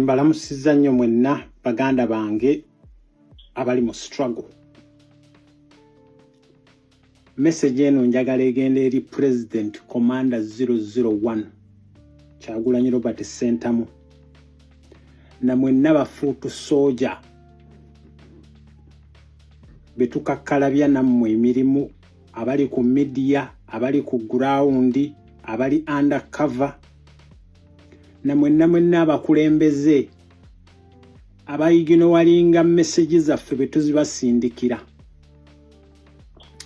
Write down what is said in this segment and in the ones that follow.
Mbalamusiza nnyo mwenna baganda bange abali mu struggle. Message eno njagala egenda eri President Commander 001 Kyagulanyi Robert Sentamu na mwenna bafuutu soja betukakkalabya nammwe emirimu abali ku media abali ku ground abali undercover na mwenna abakulembeze abayigino walinga messages zaffe betuzibasindikira.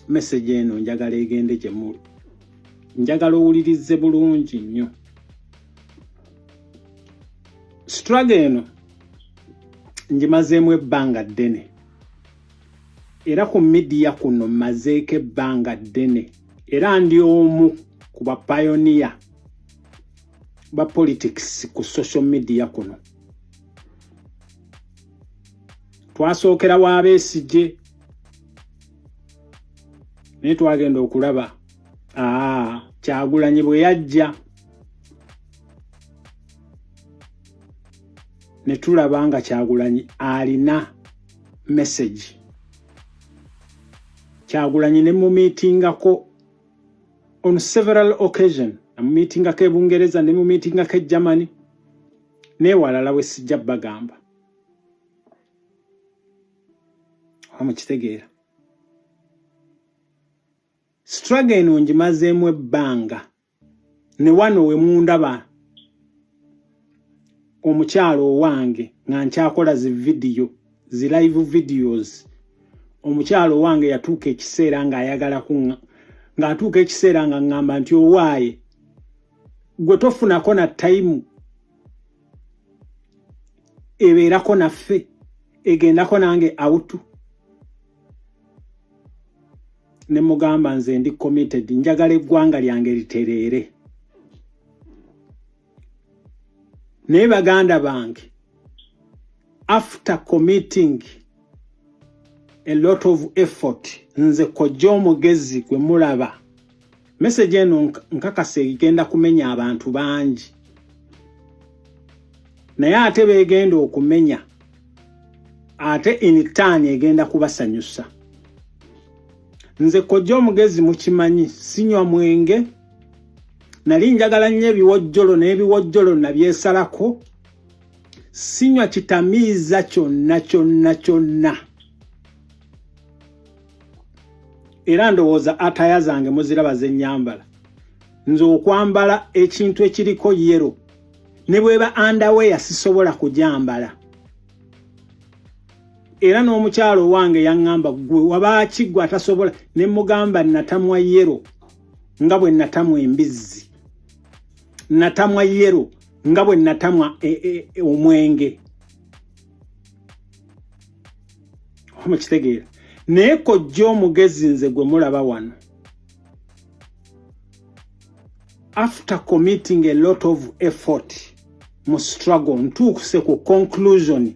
Message eno njagala egende gye muli, njagala owulirize bulungi nnyo. Struggle eno ngimazeemu ebbanga ddene era ku media kuno mazeeko ebbanga ddene era ndi omu ku ba pioneer ba politics ku social media kuno. Twasookera wa Besigye ne twagenda okulaba Kyagulanyi bwe yajja ne tulaba nga Kyagulanyi alina message. Kyagulanyi ne mu meetingako on several occasions, mu meetingako e Bungereza ne mu meetingako e Germany ne walala we sijja bagamba. Amukitegeera. Struggle eno ngimazeemu ebbanga ne wano we mundaba omukyalo owange nga nkyakola zi live videos. Omukyalo owange yatuuka ekiseera nga ayagala ng'atuuka ekiseera nga ngamba nti owaaye gwe tofunako na time ebeerako naffe egendako nange awutu. Ne mugamba nze ndi committed, njagala eggwanga lyange litereere. Naye baganda bange, after committing a lot of effort, nze kojja omugezi gwe mulaba. Message eno nkakasa egenda kumenya abantu bangi. Naye ate beegenda okumenya, ate in turn egenda kubasanyusa. Nze kojja omugezi mukimanyi, sinywa mwenge, nali njagala nnyo ebiwojjolo n'ebiwojjolo nabyesalako, sinywa kitamiiza kyonna. Era ndowooza ataya zange muziraba ze nnyambala. Nze okwambala ekintu ekiriko yero ne bweba underwear sisobola kujambala. Era n'omukyalo wange yaŋŋamba gwe wabaaki gwe atasobola, ne mugamba natamwa yero nga bwe natamwa embizzi, natamwa yero nga bwe natamwa omwenge. Omukitegeera. Naye kojja omugezi nze gwe mulaba wano, after committing a lot of effort mu struggle, ntuukuse ku conclusion.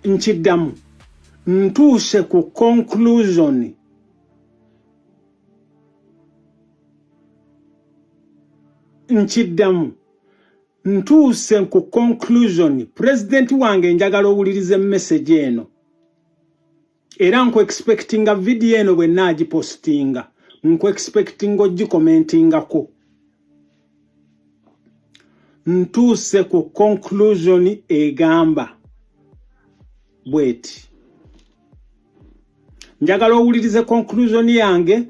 Nkiddamu ntuuse ku conclusion ntuuse ku conclusion. President wange njagala owulirize message eno era nku expectinga video eno bwe naagipostinga, nku expectinga ogikomentingako. Ntuuse ku conclusion egamba bweti. Njagala owulirize conclusion yange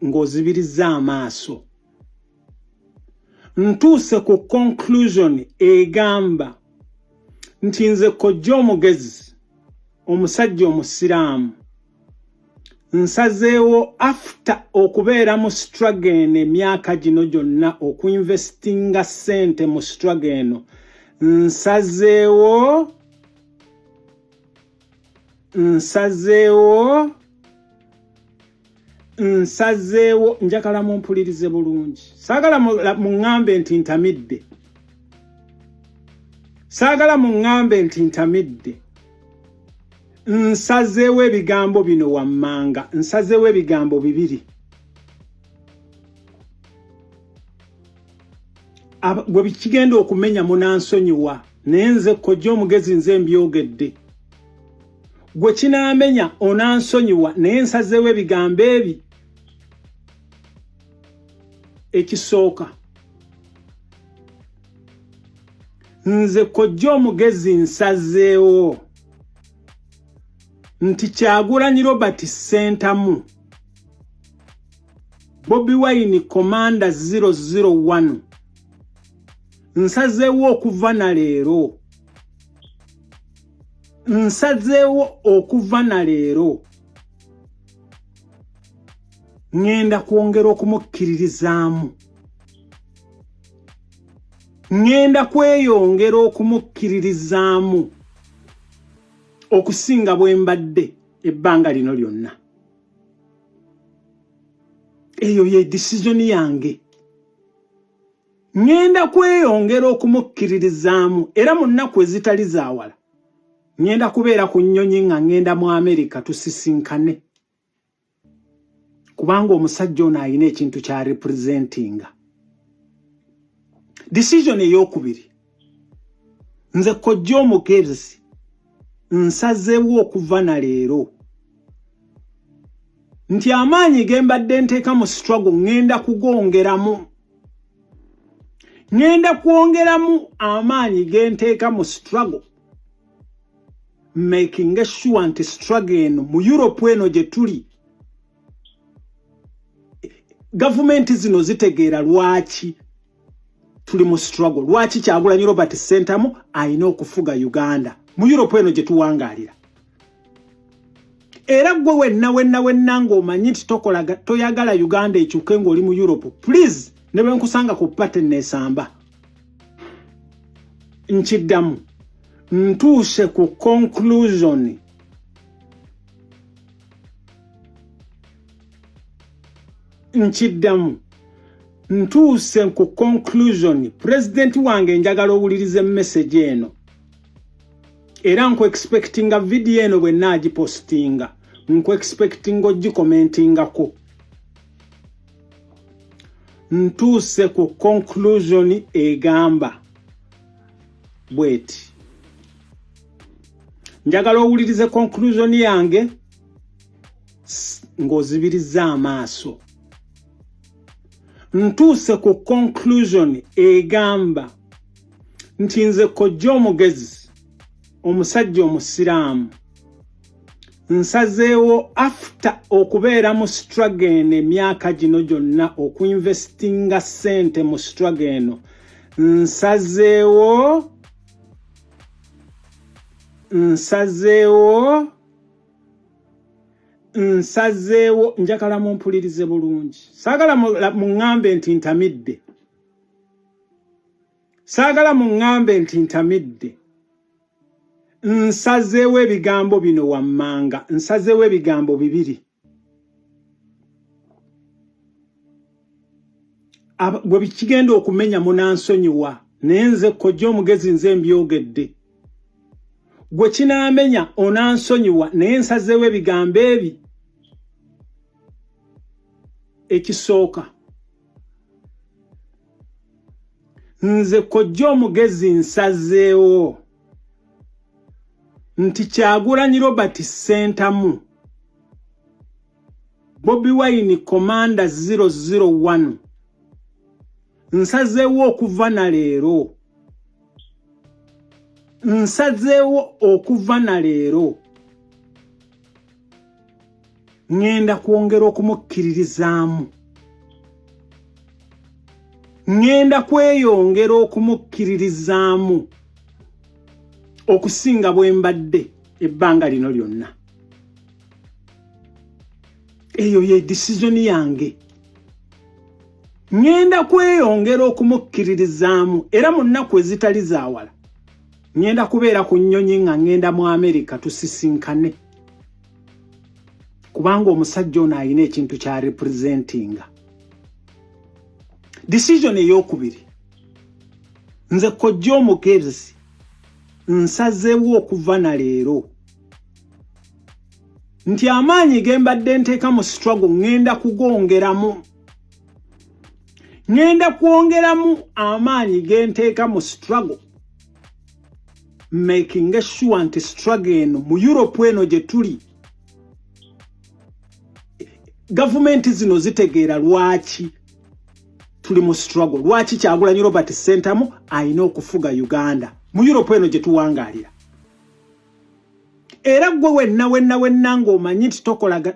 ng'ozibiriza amaaso. Ntuuse ku conclusion egamba nti nze kojja omugezi, omusajja omusiraamu, nsazeewo after okubeera mu struggle eno emyaka gino gyonna, okuinvestinga ssente mu struggle eno, nsazeewo njagala mumpulirize bulungi. Saagala muŋŋambe nti ntamidde. Saagala muŋŋambe nti ntamidde. Nsazeewo ebigambo bino wammanga. Nsazeewo ebigambo bibiri. gwe bikigenda okumenya munansonyiwa nenze kojja omugezi nze mbyogedde gwe kinaamenya onansonyiwa naye nsazeewo ebigambo ebi ekisooka nze kojja omugezi nsazeewo nti Kyagulanyi Robert Ssentamu Bobi Wine Commander 001 nsazeewo okuva na leero ngenda kwongera okumukkiririzaamu ngenda kweyongera okumukkiririzaamu okusinga bwe mbadde ebbanga lino lyonna. Eyo ye decision yange. Ngenda kweyongera okumukkiririzaamu era mu nnaku ezitali zaawala ngenda kubeera ku nnyonyi nga ngenda mu America tusisinkane kubanga omusajja ono alina ekintu kya representinga. Decision ey'okubiri nze kojja omugezi nsazeewo okuva na leero nti amaanyi ge mbadde nteeka mu struggle ngenda kwongeramu amaanyi ge nteeka mu struggle making sure nti struggle eno mu Europe eno gye tuli gavumenti zino zitegeera lwaki tuli mu struggle, lwaki Kyagulanyi Robert Ssentamu alina okufuga Uganda mu Europe eno gye tuwangaalira. Era gwe wenna ng'omanyi nti toyagala Uganda ekyuke ng'oli mu Europe, please ne bwe nkusanga ku pattern nesamba nkiddamu ntuuse ku conclusion president wange njagala owulirize message eno era nku expectinga video eno bwe naagipostinga nku expectinga ogikomentingako ntuuse ku conclusion egamba bweti njagala owulirize conclusion yange ng'ozibiriza amaaso. Ntuuse ku conclusion egamba nti nze kojja omugezi omusajja omusiraamu nsazeewo after okubeera mu struggle eno emyaka gino gyonna okuinvestinga ssente mu struggle eno nsazeewo njakala mumpulirize bulungi saagala muŋŋambe nti ntamidde nsazeewo ebigambo bino wammanga nsazeewo ebigambo bibiri gwe bikigenda okumenya munansonyiwa naye nze kojja omugezi nze mbyogedde gwe kinaamenya onansonyiwa naye nsazeewo ebigambo ebi ekisooka nze kojja omugezi nsazeewo nti Kyagulanyi Robert Ssentamu Bobi Wine Commander 001 nsazeewo okuva na leero ngenda kwongera okumukkiririzaamu ngenda kweyongera okumukkiririzaamu okusinga bwe mbadde ebbanga lino lyonna. Eyo ye decision yange. Ngenda kweyongera okumukkiririzaamu era mu nnaku ezitali zaawala ngenda kubeera ku nnyonyi nga ngenda mu America tusisinkane kubanga omusajja ono alina ekintu kya representinga. Decision ey'okubiri nze kojja omugezi nsazeewo okuva na leero nti amaanyi ge mbadde nteeka mu struggle ngenda ngenda kwongeramu amaanyi genteeka mu struggle making sure nti struggle eno mu Europe eno gye tuli government zino zitegeera lwaki tuli mu struggle, lwaki Kyagulanyi Robert Ssentamu alina okufuga Uganda mu Europe eno gye tuwangaalira. Era gwe wenna ng'omanyi nti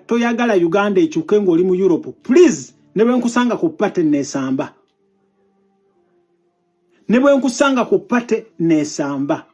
toyagala Uganda ekyuke ng'oli mu Europe, please ne bwe nkusanga ku pate neesamba.